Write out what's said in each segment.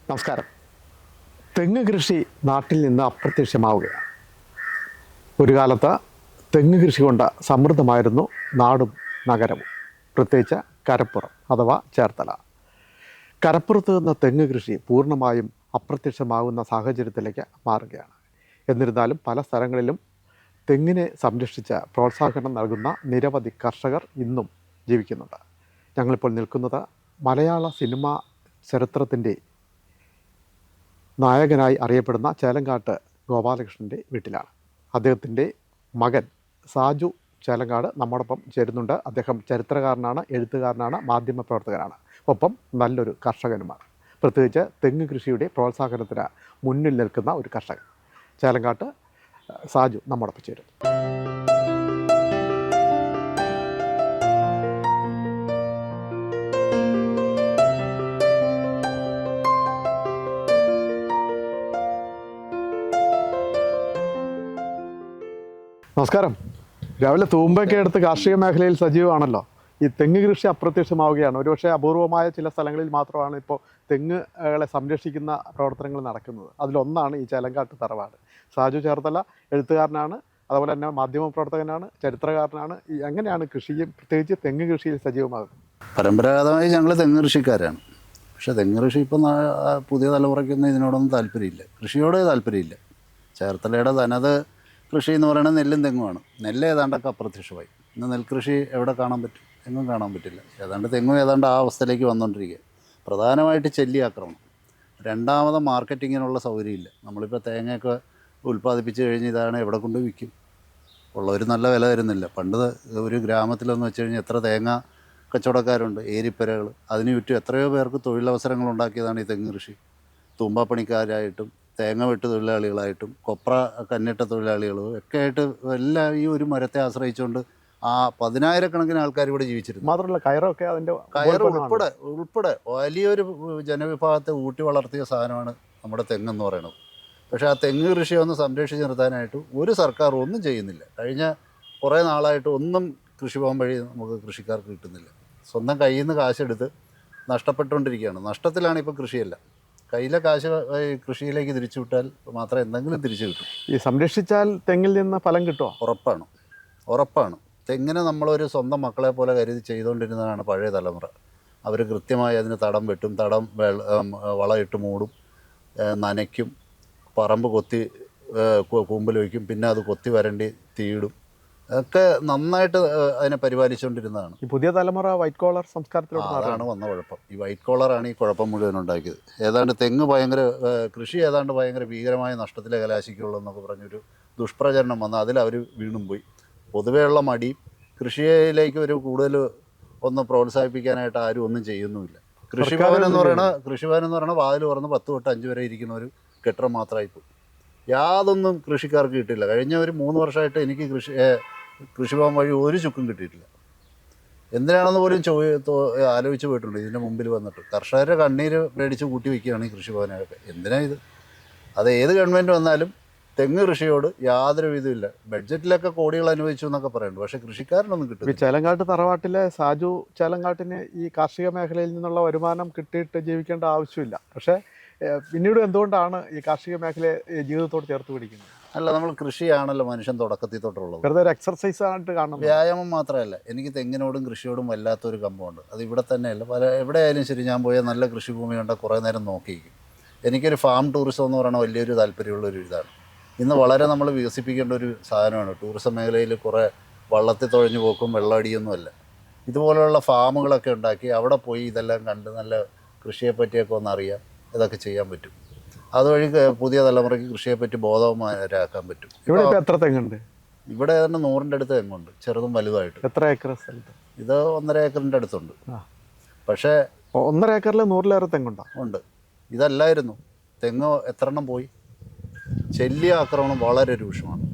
നമസ്കാരം. തെങ്ങ് കൃഷി നാട്ടിൽ നിന്ന് അപ്രത്യക്ഷമാവുകയാണ്. ഒരു കാലത്ത് തെങ്ങ് കൃഷി കൊണ്ട് സമൃദ്ധമായിരുന്നു നാടും നഗരവും, പ്രത്യേകിച്ച് കരപ്പുറം അഥവാ ചേർത്തല. കരപ്പുറത്ത് നിന്ന് തെങ്ങ് കൃഷി പൂർണ്ണമായും അപ്രത്യക്ഷമാകുന്ന സാഹചര്യത്തിലേക്ക് മാറുകയാണ്. എന്നിരുന്നാലും പല സ്ഥലങ്ങളിലും തെങ്ങിനെ സംരക്ഷിച്ച് പ്രോത്സാഹനം നൽകുന്ന നിരവധി കർഷകർ ഇന്നും ജീവിക്കുന്നുണ്ട്. ഞങ്ങളിപ്പോൾ നിൽക്കുന്നത് മലയാള സിനിമാ ചരിത്രത്തിൻ്റെ നായകനായി അറിയപ്പെടുന്ന ചേലങ്കാട്ട് ഗോപാലകൃഷ്ണൻ്റെ വീട്ടിലാണ്. അദ്ദേഹത്തിൻ്റെ മകൻ സാജു ചേലങ്കാട് നമ്മോടൊപ്പം ചേരുന്നുണ്ട്. അദ്ദേഹം ചരിത്രകാരനാണ്, എഴുത്തുകാരനാണ്, മാധ്യമപ്രവർത്തകനാണ്, ഒപ്പം നല്ലൊരു കർഷകനുമാണ്. പ്രത്യേകിച്ച് തെങ്ങ് കൃഷിയുടെ പ്രോത്സാഹനത്തിന് മുന്നിൽ നിൽക്കുന്ന ഒരു കർഷകൻ. ചേലങ്കാട്ട് സാജു നമ്മോടൊപ്പം ചേരുന്നു. നമസ്കാരം. രാവിലെ തൂമ്പൊക്കെ എടുത്ത് കാർഷിക മേഖലയിൽ സജീവമാണല്ലോ. ഈ തെങ്ങ് കൃഷി അപ്രത്യക്ഷമാവുകയാണ്. ഒരുപക്ഷെ അപൂർവമായ ചില സ്ഥലങ്ങളിൽ മാത്രമാണ് ഇപ്പോൾ തെങ്ങുകളെ സംരക്ഷിക്കുന്ന പ്രവർത്തനങ്ങൾ നടക്കുന്നത്. അതിലൊന്നാണ് ഈ ചേലങ്കാട്ട് തറവാട്. സാജു ചേർത്തല എഴുത്തുകാരനാണ്, അതുപോലെ തന്നെ മാധ്യമപ്രവർത്തകനാണ്, ചരിത്രകാരനാണ്. എങ്ങനെയാണ് കൃഷിയും പ്രത്യേകിച്ച് തെങ്ങ് കൃഷിയിൽ സജീവമാകുന്നത്? പരമ്പരാഗതമായി ഞങ്ങൾ തെങ്ങ് കൃഷിക്കാരാണ്. പക്ഷേ തെങ്ങ് കൃഷി ഇപ്പം പുതിയ തലമുറയ്ക്കൊന്നും ഇതിനോടൊന്നും താല്പര്യമില്ല, കൃഷിയോട് താല്പര്യമില്ല. ചേർത്തലയുടെ തനത് കൃഷി എന്ന് പറയുന്നത് നെല്ലും തെങ്ങുമാണ്. നെല്ല് ഏതാണ്ടൊക്കെ അപ്രത്യക്ഷമായി. ഇന്ന് നെൽകൃഷി എവിടെ കാണാൻ പറ്റും? എങ്ങും കാണാൻ പറ്റില്ല. തെങ്ങും ഏതാണ്ട് ആ അവസ്ഥയിലേക്ക് വന്നുകൊണ്ടിരിക്കുക. പ്രധാനമായിട്ട് ചെല്ലി ആക്രമണം. രണ്ടാമത് മാർക്കറ്റിങ്ങിനുള്ള സൗകര്യമില്ല. നമ്മളിപ്പോൾ തേങ്ങയൊക്കെ ഉൽപ്പാദിപ്പിച്ച് കഴിഞ്ഞ് ഇതാണ് എവിടെ കൊണ്ട് വിൽക്കും? ഉള്ളവർ നല്ല വില തരുന്നില്ല. പണ്ട് ഒരു ഗ്രാമത്തിലെന്ന് വെച്ച് കഴിഞ്ഞാൽ എത്ര തേങ്ങ കച്ചവടക്കാരുണ്ട്, ഏരിപ്പരകൾ. അതിന് ചുറ്റും എത്രയോ പേർക്ക് തൊഴിലവസരങ്ങൾ ഉണ്ടാക്കിയതാണ് ഈ തെങ്ങ് കൃഷി. തൂമ്പാപ്പണിക്കാരായിട്ടും തേങ്ങ വെട്ട് തൊഴിലാളികളായിട്ടും കൊപ്ര കന്നിട്ട തൊഴിലാളികളും ഒക്കെ ആയിട്ട് എല്ലാം ഈ ഒരു മരത്തെ ആശ്രയിച്ചുകൊണ്ട് ആ 10,000-കണക്കിന് ആൾക്കാർ ഇവിടെ ജീവിച്ചിരുന്നു. മാത്രമല്ല കയറൊക്കെ അതിൻ്റെ ഉൾപ്പെടെ വലിയൊരു ജനവിഭാഗത്തെ ഊട്ടി വളർത്തിയ സാധനമാണ് നമ്മുടെ തെങ്ങെന്ന് പറയുന്നത്. പക്ഷേ ആ തെങ്ങ് കൃഷിയെ ഒന്ന് സംരക്ഷിച്ച് നിർത്താനായിട്ട് ഒരു സർക്കാർ ഒന്നും ചെയ്യുന്നില്ല. കഴിഞ്ഞ കുറേ നാളായിട്ട് ഒന്നും കൃഷിഭവൻ വഴി നമുക്ക് കൃഷിക്കാർക്ക് കിട്ടുന്നില്ല. സ്വന്തം കയ്യിൽ നിന്ന് കാശെടുത്ത് നഷ്ടപ്പെട്ടുകൊണ്ടിരിക്കുകയാണ്. നഷ്ടത്തിലാണ് ഇപ്പോൾ കൃഷിയല്ല. കയ്യിലെ കാശ് കൃഷിയിലേക്ക് തിരിച്ചു വിട്ടാൽ മാത്രമേ എന്തെങ്കിലും തിരിച്ചു കിട്ടും. ഈ സംരക്ഷിച്ചാൽ തെങ്ങിൽ നിന്ന് ഫലം കിട്ടുമോ? ഉറപ്പാണ്. തെങ്ങിനെ നമ്മളൊരു സ്വന്തം മക്കളെ പോലെ കരുതി ചെയ്തുകൊണ്ടിരുന്നതാണ് പഴയ തലമുറ. അവർ കൃത്യമായി അതിന് തടം വെട്ടും, വളമിട്ട് മൂടും, നനയ്ക്കും, പറമ്പ് കൊത്തി കൂമ്പിൽ വയ്ക്കും, പിന്നെ അത് കൊത്തി വരണ്ടി തീയിടും. ഒക്കെ നന്നായിട്ട് അതിനെ പരിപാലിച്ചുകൊണ്ടിരുന്നതാണ്. ഈ പുതിയ തലമുറ വൈറ്റ് കോളർ സംസ്കാരത്തിലാണ് വന്ന കുഴപ്പം. ഈ വൈറ്റ് കോളറാണ് ഈ കുഴപ്പം മുഴുവൻ ഉണ്ടാക്കിയത്. തെങ്ങ് കൃഷി ഏതാണ്ട് ഭയങ്കര ഭീകരമായ നഷ്ടത്തിലെ കലാശിക്കുള്ളൂ എന്നൊക്കെ പറഞ്ഞൊരു ദുഷ്പ്രചരണം വന്ന് അതിലവർ വീണും പോയി. പൊതുവെയുള്ള മടി, കൃഷിയിലേക്ക് ഒരു കൂടുതൽ ഒന്ന് പ്രോത്സാഹിപ്പിക്കാനായിട്ട് ആരും ഒന്നും ചെയ്യുന്നുമില്ല. കൃഷിഭവൻ എന്ന് പറയുന്ന വാതിൽ തുറന്ന് 10 തൊട്ട് 5 വരെ ഇരിക്കുന്ന ഒരു കെട്ടിടം മാത്രമായിപ്പോയി. യാതൊന്നും കൃഷിക്കാർക്ക് കിട്ടില്ല. കഴിഞ്ഞ ഒരു 3 വർഷമായിട്ട് എനിക്ക് കൃഷിഭവൻ വഴി ഒരു ചുക്കും കിട്ടിയിട്ടില്ല. എന്തിനാണെന്ന് പോലും ആലോചിച്ച് പോയിട്ടുണ്ട്. ഇതിൻ്റെ മുമ്പിൽ വന്നിട്ട് കർഷകരുടെ കണ്ണീര് മേടിച്ച് കൂട്ടി വയ്ക്കുകയാണ് ഈ കൃഷിഭവനൊക്കെ. എന്തിനാ ഇത്? അത് ഏത് ഗവൺമെൻറ് വന്നാലും തെങ്ങ് കൃഷിയോട് യാതൊരു വിധമില്ല. ബഡ്ജറ്റിലൊക്കെ കോടികൾ അനുവദിച്ചു എന്നൊക്കെ പറയുന്നുണ്ട്, പക്ഷേ കൃഷിക്കാരനൊന്നും കിട്ടും. ചേലങ്കാട്ട് തറവാട്ടിലെ സാജു ചേലങ്കാട്ടിന് ഈ കാർഷിക മേഖലയിൽ നിന്നുള്ള വരുമാനം കിട്ടിയിട്ട് ജീവിക്കേണ്ട ആവശ്യമില്ല. പക്ഷേ പിന്നീട് എന്തുകൊണ്ടാണ് ഈ കാർഷിക മേഖലയെ ജീവിതത്തോട് ചേർത്ത് പിടിക്കുന്നത്? അല്ല, നമ്മൾ കൃഷിയാണല്ലോ മനുഷ്യൻ തുടക്കത്തിൽ തൊട്ടുള്ളത്. വെറുതെ ഒരു എക്സർസൈസ് ആയിട്ട് കാണണം, വ്യായാമം മാത്രമല്ല. എനിക്ക് തെങ്ങിനോടും കൃഷിയോടും വല്ലാത്തൊരു കമ്പമുണ്ട്. അത് ഇവിടെ തന്നെയല്ല, എവിടെയായാലും ശരി. ഞാൻ പോയാൽ നല്ല കൃഷിഭൂമി കണ്ടാൽ കുറേ നേരം നോക്കിയിരിക്കും. എനിക്കൊരു ഫാം ടൂറിസം എന്ന് പറയുന്ന വലിയൊരു താല്പര്യമുള്ളൊരു ഇതാണ്. ഇന്ന് വളരെ നമ്മൾ വികസിപ്പിക്കേണ്ട ഒരു സാധനമാണ്. ടൂറിസം മേഖലയിൽ കുറേ വള്ളത്തിൽ തുഴഞ്ഞു പോക്കും വെള്ളമടിയൊന്നുമല്ല. ഇതുപോലെയുള്ള ഫാമുകളൊക്കെ ഉണ്ടാക്കി അവിടെ പോയി ഇതെല്ലാം കണ്ട് നല്ല കൃഷിയെ പറ്റിയൊക്കെ ഒന്നറിയാം. ഇതൊക്കെ ചെയ്യാൻ പറ്റും. അതുവഴി പുതിയ തലമുറയ്ക്ക് കൃഷിയെപ്പറ്റി ബോധവാന്മാരാക്കാൻ പറ്റും. ഇവിടെ ഇപ്പോൾ എത്ര തെങ്ങുണ്ട്? ഇവിടെ ഏതാണ്ട് 100-ന്റെ അടുത്ത് തെങ്ങുണ്ട്, ചെറുതും വലുതായിട്ട്. എത്ര ഏക്കർ സ്ഥലത്ത്? ഇത് 1.5 ഏക്കറിൻ്റെ അടുത്തുണ്ട്. പക്ഷേ 1.5 ഏക്കറിൽ 100-ലേറെ തെങ്ങുണ്ടോ? ഉണ്ട്. ഇതല്ലായിരുന്നു. തെങ്ങ് എത്രണ്ണം പോയി. ചെല്ലി ആക്രമണം വളരെ രൂക്ഷമാണ്.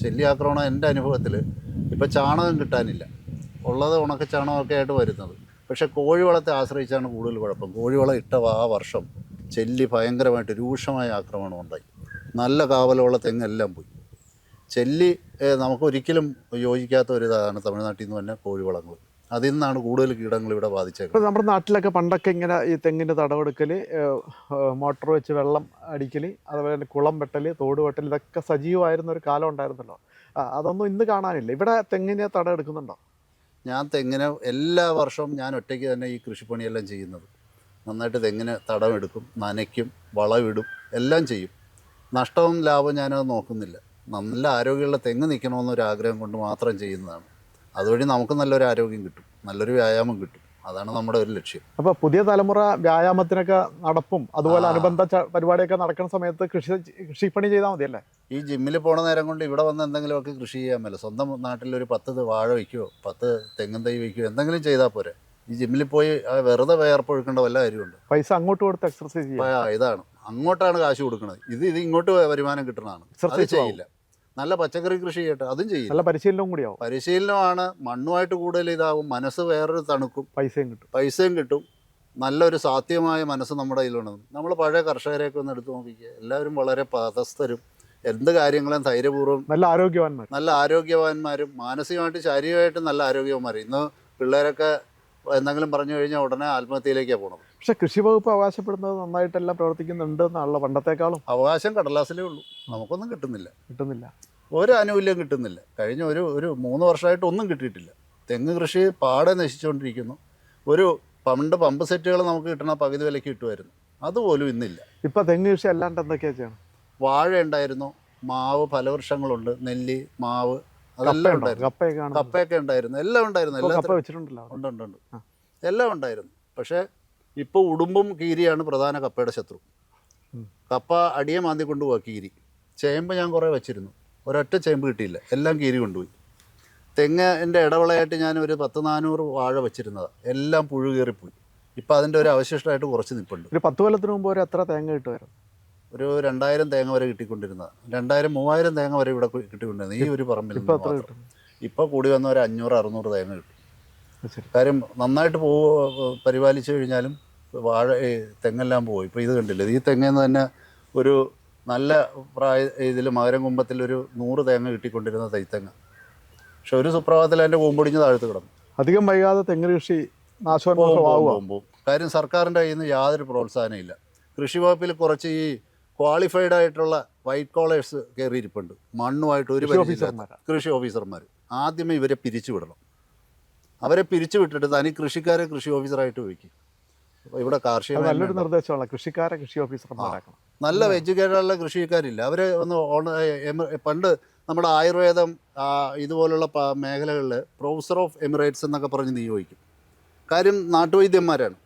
ചെല്ലി ആക്രമണം എൻ്റെ അനുഭവത്തിൽ ഇപ്പോൾ ചാണകം കിട്ടാനില്ല. ഉള്ളത് ഉണക്ക ചാണകമൊക്കെ ആയിട്ട് വരുന്നത്. പക്ഷേ കോഴിവളത്തെ ആശ്രയിച്ചാണ് കൂടുതൽ കുഴപ്പം. കോഴിവളം ഇട്ട ആ വർഷം ചെല്ലി ഭയങ്കരമായിട്ട് രൂക്ഷമായ ആക്രമണം ഉണ്ടായി. നല്ല കാവലുള്ള തെങ്ങെല്ലാം പോയി. ചെല്ലി നമുക്കൊരിക്കലും യോജിക്കാത്ത ഒരു ഇതാണ് തമിഴ്നാട്ടിൽ നിന്ന് തന്നെ കോഴിവളങ്ങൾ. അതിൽ നിന്നാണ് കൂടുതൽ കീടങ്ങൾ ഇവിടെ ഇപ്പോൾ ബാധിച്ചേക്കുന്നത്. നമ്മുടെ നാട്ടിലൊക്കെ പണ്ടൊക്കെ ഇങ്ങനെ ഈ തെങ്ങിൻ്റെ തടവെടുക്കൽ, മോട്ടോർ വെച്ച് വെള്ളം അടിക്കൽ, അതുപോലെ തന്നെ കുളം വെട്ടൽ, തോട് വെട്ടൽ, ഇതൊക്കെ സജീവമായിരുന്ന ഒരു കാലം ഉണ്ടായിരുന്നല്ലോ. അതൊന്നും ഇന്ന് കാണാനില്ല. ഇവിടെ തെങ്ങിനെ തടവെടുക്കുന്നുണ്ടോ? ഞാൻ തെങ്ങിന് എല്ലാ വർഷവും ഞാൻ ഒറ്റയ്ക്ക് തന്നെ ഈ കൃഷിപ്പണിയെല്ലാം ചെയ്യുന്നത്. നന്നായിട്ട് തെങ്ങിന് തടമെടുക്കും, നനയ്ക്കും, വളമിടും, എല്ലാം ചെയ്യും. നഷ്ടവും ലാഭവും ഞാനത് നോക്കുന്നില്ല. നല്ല ആരോഗ്യമുള്ള തെങ്ങ് നിൽക്കണമെന്നൊരു ആഗ്രഹം കൊണ്ട് മാത്രം ചെയ്യുന്നതാണ്. അതുവഴി നമുക്ക് നല്ലൊരു ആരോഗ്യം കിട്ടും, നല്ലൊരു വ്യായാമം കിട്ടും. അതാണ് നമ്മുടെ ഒരു ലക്ഷ്യം. അപ്പോൾ പുതിയ തലമുറ വ്യായാമത്തിനൊക്കെ നടപ്പും അതുപോലെ അനുബന്ധ പരിപാടിയൊക്കെ നടക്കുന്ന സമയത്ത് കൃഷിപ്പണി ചെയ്താൽ മതിയല്ലേ? ഈ ജിമ്മിൽ പോണ നേരം കൊണ്ട് ഇവിടെ വന്ന് എന്തെങ്കിലുമൊക്കെ കൃഷി ചെയ്യാൻ മേല. സ്വന്തം നാട്ടിലൊരു 10 വാഴ വയ്ക്കുകയോ 10 തെങ്ങും തൈ വയ്ക്കുകയോ എന്തെങ്കിലും ചെയ്താൽ പോരെ. ഈ ജിമ്മിൽ പോയി വെറുതെ വേർപ്പൊഴുക്കേണ്ട വല്ല കാര്യമുണ്ട്? പൈസ അങ്ങോട്ട് കൊടുത്ത് എക്സർസൈസ് ചെയ്യാം. ഇതാണ് അങ്ങോട്ടാണ് കാശ് കൊടുക്കുന്നത്. ഇത് ഇങ്ങോട്ട് വരുമാനം കിട്ടുന്നതാണ്. അത് ചെയ്യില്ല. നല്ല പച്ചക്കറി കൃഷി ചെയ്യട്ടെ, അതും ചെയ്യില്ല. നല്ല പരിശീലനവും കൂടിയാവും. പരിശീലനമാണ്. മണ്ണുമായിട്ട് കൂടുതൽ ഇതാവും, മനസ്സ് വേറൊരു തണുക്കും, പൈസയും കിട്ടും. നല്ലൊരു സാധ്യമായ മനസ്സ് നമ്മുടെ കയ്യിലുണ്ട്. നമ്മൾ പഴയ കർഷകരെയൊക്കെ ഒന്ന് എടുത്തു നോക്കിക്കുക. എല്ലാവരും വളരെ പദസ്ഥരും, എന്ത് കാര്യങ്ങളും ധൈര്യപൂർവ്വം, നല്ല ആരോഗ്യവാന്മാരും, മാനസികമായിട്ട് ശാരീരികമായിട്ടും നല്ല ആരോഗ്യവാന്മാരും. ഇന്ന് പിള്ളേരൊക്കെ എന്തെങ്കിലും പറഞ്ഞു കഴിഞ്ഞാൽ ഉടനെ ആത്മഹത്യയിലേക്കാണ് പോണത്. പക്ഷെ കൃഷി വകുപ്പ് അവകാശപ്പെടുന്നത് നന്നായിട്ടെല്ലാം പ്രവർത്തിക്കുന്നുണ്ട് എന്നാണല്ലോ പണ്ടത്തെക്കാളും. അവകാശം കടലാസിലേ ഉള്ളൂ, നമുക്കൊന്നും കിട്ടുന്നില്ല. ഒരു ആനുകൂല്യം കിട്ടുന്നില്ല. കഴിഞ്ഞ ഒരു 3 വർഷമായിട്ട് ഒന്നും കിട്ടിയിട്ടില്ല. തെങ്ങ് കൃഷി പാടെ നശിച്ചുകൊണ്ടിരിക്കുന്നു. പണ്ട് പമ്പ് സെറ്റുകൾ നമുക്ക് കിട്ടണ പകുതി വിലയ്ക്ക് കിട്ടുമായിരുന്നു, അതുപോലും ഇന്നില്ല. ഇപ്പം തെങ്ങ് കൃഷി അല്ലാണ്ട് എന്തൊക്കെയാ ചെയ്യണം? വാഴ ഉണ്ടായിരുന്നു, മാവ്, ഫലവൃക്ഷങ്ങളുണ്ട്, നെല്ലി, മാവ്, അതെല്ലാം ഉണ്ടായിരുന്നു. കപ്പയൊക്കെ ഉണ്ടായിരുന്നു, എല്ലാം ഉണ്ടായിരുന്നു. ഉണ്ട്, എല്ലാം ഉണ്ടായിരുന്നു. പക്ഷേ ഇപ്പോൾ ഉടുമ്പും കീരിയാണ് പ്രധാന കപ്പയുടെ ശത്രു. കപ്പ അടിയെ മാന്തി കൊണ്ടുപോവാ കീരി. ചേമ്പ് ഞാൻ കുറേ വെച്ചിരുന്നു, ഒരൊറ്റ ചേമ്പ് കിട്ടിയില്ല, എല്ലാം കീരി കൊണ്ടുപോയി. തെങ്ങിൻ്റെ ഇടവിളയായിട്ട് ഞാൻ ഒരു 100-400 വാഴ വെച്ചിരുന്നതാണ്, എല്ലാം പുഴു കയറിപ്പോയി. ഇപ്പം അതിൻ്റെ ഒരു അവശിഷ്ടമായിട്ട് കുറച്ച് നിൽപ്പുണ്ട്. ഒരു 10 കൊല്ലത്തിന് മുമ്പ് ഒരു എത്ര തേങ്ങ കിട്ടുമായിരുന്നു? ഒരു 2000 തേങ്ങ വരെ കിട്ടിക്കൊണ്ടിരുന്നതാണ്. 2000-3000 തേങ്ങ വരെ ഇവിടെ കിട്ടിക്കൊണ്ടിരുന്നത് ഈ ഒരു പറമ്പിൽ. ഇപ്പോൾ കൂടി വന്ന ഒരു 500-600 തേങ്ങ കിട്ടും. കാര്യം നന്നായിട്ട് പരിപാലിച്ചു കഴിഞ്ഞാലും വാഴ തെങ്ങെല്ലാം പോയി. ഇപ്പോൾ ഇത് കണ്ടില്ല, ഈ തെങ്ങെന്ന് തന്നെ ഒരു നല്ല ഇതിൽ മകരം കുമ്പത്തിൽ ഒരു 100 തേങ്ങ കിട്ടിക്കൊണ്ടിരുന്ന തൈത്തെങ്ങ. പക്ഷെ ഒരു സുപ്രഭാതത്തിൽ അതിൻ്റെ കൂമ്പൊടിഞ്ഞ് താഴ്ത്ത് കിടന്നു. അധികം വൈകാതെ തെങ്ങ് കൃഷി നാശവും. കാര്യം സർക്കാരിൻ്റെ കയ്യിൽ നിന്ന് യാതൊരു പ്രോത്സാഹനം ഇല്ല. കൃഷി വകുപ്പിൽ കുറച്ച് ഈ ക്വാളിഫൈഡ് ആയിട്ടുള്ള വൈറ്റ് കോളേഴ്സ് കയറിയിരിപ്പുണ്ട്, മണ്ണുമായിട്ട് ഒരു കൃഷി ഓഫീസർമാർ. ആദ്യമേ ഇവരെ പിരിച്ചുവിടണം. അവരെ പിരിച്ചുവിട്ടിട്ട് തനി കൃഷിക്കാരെ കൃഷി ഓഫീസറായിട്ട് വയ്ക്കും. ഇവിടെ കാർഷിക നല്ലൊരു നിർദ്ദേശമാണ്, കൃഷിക്കാരെ കൃഷി ഓഫീസർമാരാക്കണം. നല്ല എഡ്യൂക്കേറ്റഡുള്ള കൃഷിക്കാരില്ല. അവർ പണ്ട് നമ്മുടെ ആയുർവേദം ഇതുപോലുള്ള മേഖലകളിൽ പ്രൊഫസർ ഓഫ് എമിറേറ്റ്സ് എന്നൊക്കെ പറഞ്ഞ് നിയോഗിക്കും. കാര്യം നാട്ടുവൈദ്യന്മാരാണ്.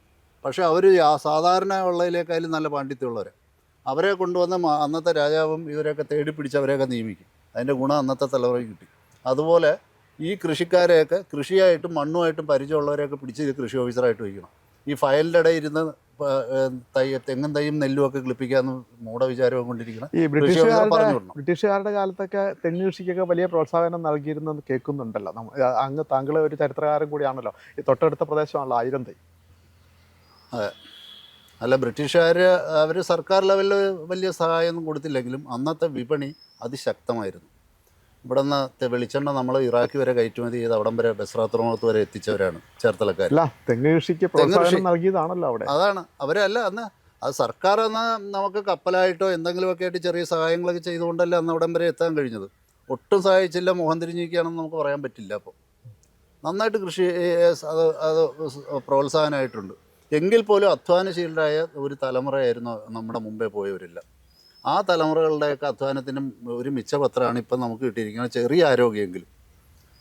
പക്ഷേ അവർ സാധാരണ ഉള്ളതിലേക്കായാലും നല്ല പാണ്ഡിത്യമുള്ളവരാണ്. അവരെ കൊണ്ടുവന്ന് അന്നത്തെ രാജാവും ഇവരെയൊക്കെ തേടി പിടിച്ച് അവരെയൊക്കെ നിയമിക്കും. അതിൻ്റെ ഗുണം അന്നത്തെ തലമുറയ്ക്ക് കിട്ടി. അതുപോലെ ഈ കൃഷിക്കാരെയൊക്കെ കൃഷിയായിട്ടും മണ്ണുമായിട്ടും പരിചയമുള്ളവരെയൊക്കെ പിടിച്ച് ഇത് കൃഷി ഓഫീസറായിട്ട് വയ്ക്കണം. ഈ ഫയലിൻ്റെ ഇടയിൽ ഇരുന്ന് തെങ്ങും തൈയും നെല്ലും ഒക്കെ ക്ലിപ്പിക്കാന്ന് മൂഢവിചാരവും കൊണ്ടിരിക്കണം. ഈ ബ്രിട്ടീഷുകാരുടെ കാലത്തൊക്കെ തെങ്ങ് കൃഷിക്കൊക്കെ വലിയ പ്രോത്സാഹനം നൽകിയിരുന്നെന്ന് കേൾക്കുന്നുണ്ടല്ലോ. താങ്കൾ ഒരു ചരിത്രകാരൻ കൂടിയാണല്ലോ. ഈ തൊട്ടടുത്ത പ്രദേശമാണല്ലോ ആയിരം-തൈ. അതെ. അല്ല, ബ്രിട്ടീഷുകാർ അവർ സർക്കാർ ലെവലിൽ വലിയ സഹായമൊന്നും കൊടുത്തില്ലെങ്കിലും അന്നത്തെ വിപണി അതിശക്തമായിരുന്നു. ഇവിടെ നിന്ന് വെളിച്ചെണ്ണ നമ്മൾ ഇറാഖി വരെ കയറ്റുമതി ചെയ്ത് അവിടം വരെ ബസ്ര തുറമുഖത്ത് വരെ എത്തിച്ചവരാണ് ചേർത്തലക്കാർ. തെങ്ങ് കൃഷിക്ക് പ്രോത്സാഹനം നൽകിയതാണല്ലോ അവിടെ. അതാണ് അവരല്ല അന്ന് അത് സർക്കാർ അന്ന് നമുക്ക് കപ്പലായിട്ടോ എന്തെങ്കിലുമൊക്കെ ആയിട്ട് ചെറിയ സഹായങ്ങളൊക്കെ ചെയ്തുകൊണ്ടല്ല അന്ന് അവിടം വരെ എത്താൻ കഴിഞ്ഞത്. ഒട്ടും സഹായിച്ചില്ല, മുഖം തിരിഞ്ഞിരിക്കുകയാണെന്ന് നമുക്ക് പറയാൻ പറ്റില്ല. അപ്പോൾ നന്നായിട്ട് കൃഷി അത് പ്രോത്സാഹനമായിട്ടുണ്ട്. എങ്കിൽ പോലും അധ്വാനശീലരായ ഒരു തലമുറയായിരുന്നു നമ്മുടെ മുമ്പേ പോയവരില്ല. ആ തലമുറകളുടെയൊക്കെ അധ്വാനത്തിനും ഒരു മിച്ചപത്രമാണ് ഇപ്പം നമുക്ക് കിട്ടിയിരിക്കുന്നത്. ചെറിയ ആരോഗ്യമെങ്കിലും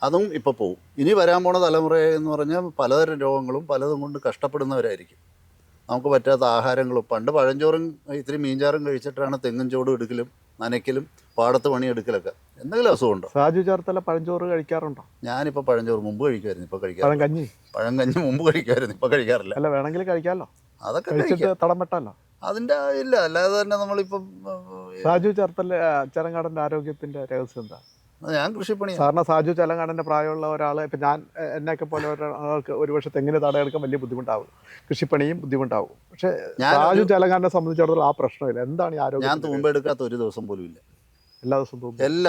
അതും ഇപ്പോൾ പോവും. ഇനി വരാൻ പോണ തലമുറ എന്ന് പറഞ്ഞാൽ പലതരം രോഗങ്ങളും പലതും കൊണ്ട് കഷ്ടപ്പെടുന്നവരായിരിക്കും. നമുക്ക് പറ്റാത്ത ആഹാരങ്ങളും. പണ്ട് പഴഞ്ചോറും ഇത്തിരി മീൻചാറും കഴിച്ചിട്ടാണ് തെങ്ങും ചോടും എടുക്കലും നനയ്ക്കലും പാടത്ത് പണിയെടുക്കലൊക്കെ. എന്തെങ്കിലും അസുഖമുണ്ടോ? സാജു ചേർത്തല പഴഞ്ചോറ് കഴിക്കാറുണ്ടോ? ഞാനിപ്പോൾ പഴഞ്ചോറ് മുമ്പ് കഴിക്കുമായിരുന്നു, ഇപ്പോൾ കഴിക്കാറില്ല. പഴങ്കഞ്ഞി മുമ്പ് കഴിക്കുമായിരുന്നു, ഇപ്പോൾ കഴിക്കാറില്ല. അല്ല, വേണമെങ്കിൽ കഴിക്കാമല്ലോ, അതൊക്കെ തടം വെട്ടല്ലോ. അതിൻ്റെ ഇല്ല, അല്ലാതെ തന്നെ നമ്മളിപ്പം. സാജു ചേർത്തല ചെലങ്കാടൻ്റെ ആരോഗ്യത്തിൻ്റെ രഹസ്യം എന്താ? ഞാൻ കൃഷിപ്പണി. സാറിന് സാജു ചെലങ്കാടൻ്റെ പ്രായമുള്ള ഒരാൾ, ഇപ്പം ഞാൻ എന്നെയൊക്കെ പോലെ ഒരാൾക്ക് ഒരുപക്ഷെ തെങ്ങിന് തടയെടുക്കാൻ വലിയ ബുദ്ധിമുട്ടാവും, കൃഷിപ്പണിയും ബുദ്ധിമുട്ടാവും. പക്ഷേ സാജു ചെലങ്കാടനെ സംബന്ധിച്ചിടത്തോളം ആ പ്രശ്നമില്ല. എന്താണ് ഈ ആരോഗ്യം? ഞാൻ തൂമ്പ എടുക്കാത്ത ഒരു ദിവസം പോലും ഇല്ല. എല്ലാ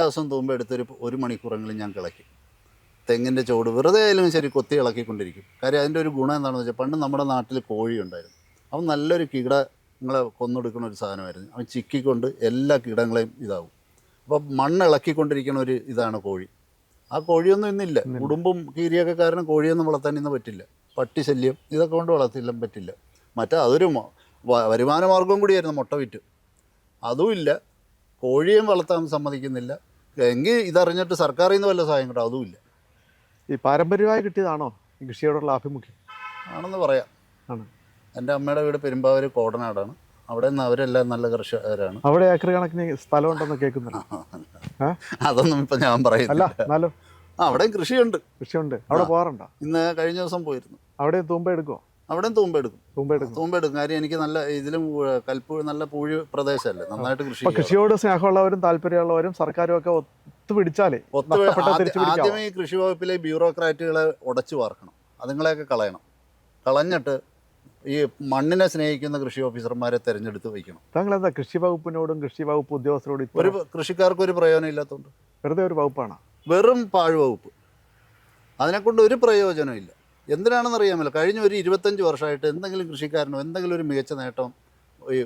ദിവസവും തൂമ്പ എടുത്തൊരു 1 മണിക്കൂറെങ്കിലും ഞാൻ കിളയ്ക്കും. തെങ്ങിൻ്റെ ചോട് വെറുതെ ആയാലും ശരി കൊത്തി ഇളക്കിക്കൊണ്ടിരിക്കും. കാര്യം അതിൻ്റെ ഒരു ഗുണം എന്താണെന്ന് വെച്ചാൽ പണ്ട് നമ്മുടെ നാട്ടിൽ കോഴി ഉണ്ടായിരുന്നു. അവൻ നല്ലൊരു കീടങ്ങളെ കൊന്നെടുക്കുന്ന ഒരു സാധനമായിരുന്നു. അവൻ ചിക്കിക്കൊണ്ട് എല്ലാ കീടങ്ങളെയും ഇതാവും. അപ്പോൾ മണ്ണ് ഇളക്കിക്കൊണ്ടിരിക്കുന്ന ഒരു ഇതാണ് കോഴി. ആ കോഴിയൊന്നും ഇന്നില്ല. ഉടുമ്പും കീരിയൊക്കെ കാരണം കോഴിയൊന്നും വളർത്താൻ ഇന്ന് പറ്റില്ല. പട്ടി ശല്യം ഇതൊക്കെ കൊണ്ട് വളർത്തില്ല പറ്റില്ല. മറ്റേ അതൊരു വരുമാന മാർഗവും കൂടിയായിരുന്നു മുട്ട വിറ്റ്. അതുമില്ല. കോഴിയും വളർത്താൻ സമ്മതിക്കുന്നില്ല. എങ്കിൽ ഇതറിഞ്ഞിട്ട് സർക്കാരിൽ നിന്ന് വല്ല സഹായം കിട്ടും, അതുമില്ല. ഈ പാരമ്പര്യമായി കിട്ടിയതാണോ ഈ കൃഷിയോടുള്ള ആഭിമുഖ്യം? ആണെന്ന് പറയാം. ആണ്. എൻ്റെ അമ്മയുടെ വീട് പെരുമ്പാവൂർ കോടനാടാണ്. അവിടെ നിന്ന് അവരെല്ലാം നല്ല കർഷകരാണ്. അവിടെ ഏക്കർ കണക്കിന് സ്ഥലമുണ്ടെന്ന് കേൾക്കുന്നില്ല. അതൊന്നും ഇപ്പം ഞാൻ അല്ല പറയുന്നില്ല. എന്നാലും അവിടെയും കൃഷിയുണ്ട്. കൃഷിയുണ്ട്. അവിടെ പോകാറുണ്ടോ? ഇന്ന് കഴിഞ്ഞ ദിവസം പോയിരുന്നു. അവിടെ തൂമ്പ എടുക്കുമോ? അവിടെയും തൂമ്പെടുക്കും. തൂമ്പെടുക്കും. തൂമ്പെടുക്കും. കാര്യം എനിക്ക് നല്ല ഇതിലും കൽപ്പൂഴ് നല്ല പൂഴി പ്രദേശമല്ലേ, നന്നായിട്ട് കൃഷി അപ്പൊ കൃഷിയോട് സ്നേഹമുള്ളവരും താല്പര്യമുള്ളവരും സർക്കാരും ഒക്കെ ഒത്തുപിടിച്ചാലേ ആദ്യമേ ഈ കൃഷി വകുപ്പിലെ ബ്യൂറോക്രാറ്റുകളെ ഉടച്ചു വാർക്കണം. അതുങ്ങളെയൊക്കെ കളയണം. കളഞ്ഞിട്ട് ഈ മണ്ണിനെ സ്നേഹിക്കുന്ന കൃഷി ഓഫീസർമാരെ തിരഞ്ഞെടുത്ത് വയ്ക്കണം. താങ്കൾ എന്താ കൃഷി വകുപ്പിനോടും കൃഷി വകുപ്പ് ഉദ്യോഗസ്ഥരോടും ഒരു കൃഷിക്കാർക്ക് ഒരു പ്രയോജനം ഇല്ലാത്തതുകൊണ്ട് വെറുതെ ഒരു വകുപ്പാണ്, വെറും പാഴ് വകുപ്പ്. അതിനെക്കൊണ്ട് ഒരു പ്രയോജനമില്ല. എന്തിനാണെന്നറിയാമല്ലോ, കഴിഞ്ഞ ഒരു 25 വർഷമായിട്ട് എന്തെങ്കിലും കൃഷിക്കാരനോ എന്തെങ്കിലും ഒരു മികച്ച നേട്ടം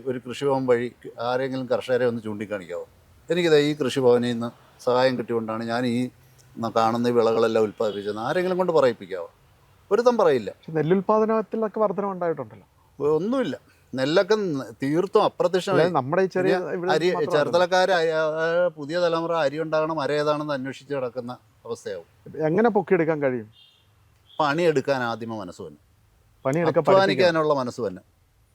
ഒരു കൃഷിഭവൻ വഴി ആരെങ്കിലും കർഷകരെ ഒന്ന് ചൂണ്ടിക്കാണിക്കാമോ? എനിക്കിത് ഈ കൃഷിഭവനിൽ നിന്ന് സഹായം കിട്ടിക്കൊണ്ടാണ് ഞാൻ ഈ കാണുന്ന വിളകളെല്ലാം ഉൽപ്പാദിപ്പിച്ചത്. ആരെങ്കിലും കൊണ്ട് പറയിപ്പിക്കാമോ? ഒരുത്തം പറയില്ല. നെല്ലുൽപാദനത്തിലൊക്കെ വർധനം ഉണ്ടായിട്ടുണ്ടല്ലോ. ഒന്നുമില്ല. നെല്ലൊക്കെ തീർത്തും അപ്രത്യക്ഷമായി. നമ്മുടെ ഈ ചെറിയ അരി ചേർത്തലക്കാർ പുതിയ തലമുറ അരി ഉണ്ടാകണം, അര ഏതാണെന്ന് അന്വേഷിച്ച് കിടക്കുന്ന അവസ്ഥയാവും. എങ്ങനെ പൊക്കിയെടുക്കാൻ കഴിയും? പണിയെടുക്കാൻ ആദ്യമേ മനസ്സ് തന്നെ, പണിയെടുക്കാൻ അധ്വാനിക്കാനുള്ള മനസ്സ് തന്നെ.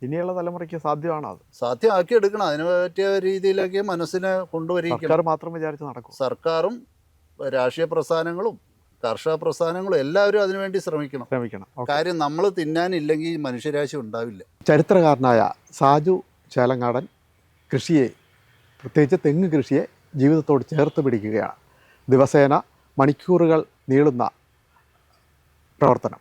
ഇനിയുള്ള തലമുറയ്ക്ക് സാധ്യമാണോ? അത് സാധ്യമാക്കി എടുക്കണം. അതിന് പറ്റിയ രീതിയിലേക്ക് മനസ്സിനെ കൊണ്ടുവരികയും സർക്കാർ മാത്രം വിചാരിച്ച് നടക്കും. സർക്കാരും രാഷ്ട്രീയ പ്രസ്ഥാനങ്ങളും കർഷക പ്രസ്ഥാനങ്ങളും എല്ലാവരും അതിനുവേണ്ടി ശ്രമിക്കണം. കാര്യം നമ്മൾ തിന്നാനില്ലെങ്കിൽ മനുഷ്യരാശി ഉണ്ടാവില്ല. ചരിത്രകാരനായ സാജു ചേലങ്ങാടൻ കൃഷിയെ, പ്രത്യേകിച്ച് തെങ്ങ് കൃഷിയെ ജീവിതത്തോട് ചേർത്ത് പിടിക്കുകയാണ്. ദിവസേന മണിക്കൂറുകൾ നീളുന്ന പ്രവർത്തനം.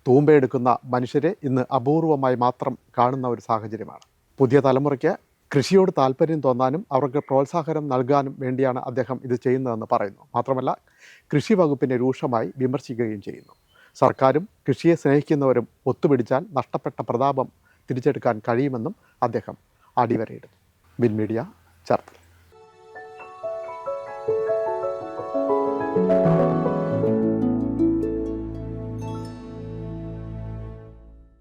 തൂമ്പയെടുക്കുന്ന മനുഷ്യരെ ഇന്ന് അപൂർവമായി മാത്രം കാണുന്ന ഒരു സാഹചര്യമാണ്. പുതിയ തലമുറയ്ക്ക് കൃഷിയോട് താല്പര്യം തോന്നാനും അവർക്ക് പ്രോത്സാഹനം നൽകാനും വേണ്ടിയാണ് അദ്ദേഹം ഇത് ചെയ്യുന്നതെന്ന് പറയുന്നു. മാത്രമല്ല കൃഷി വകുപ്പിനെ രൂക്ഷമായി വിമർശിക്കുകയും ചെയ്യുന്നു. സർക്കാരും കൃഷിയെ സ്നേഹിക്കുന്നവരും ഒത്തുപിടിച്ചാൽ നഷ്ടപ്പെട്ട പ്രതാപം തിരിച്ചെടുക്കാൻ കഴിയുമെന്നും അദ്ദേഹം അടിവരയിടുന്നു. Win media, Cherthala.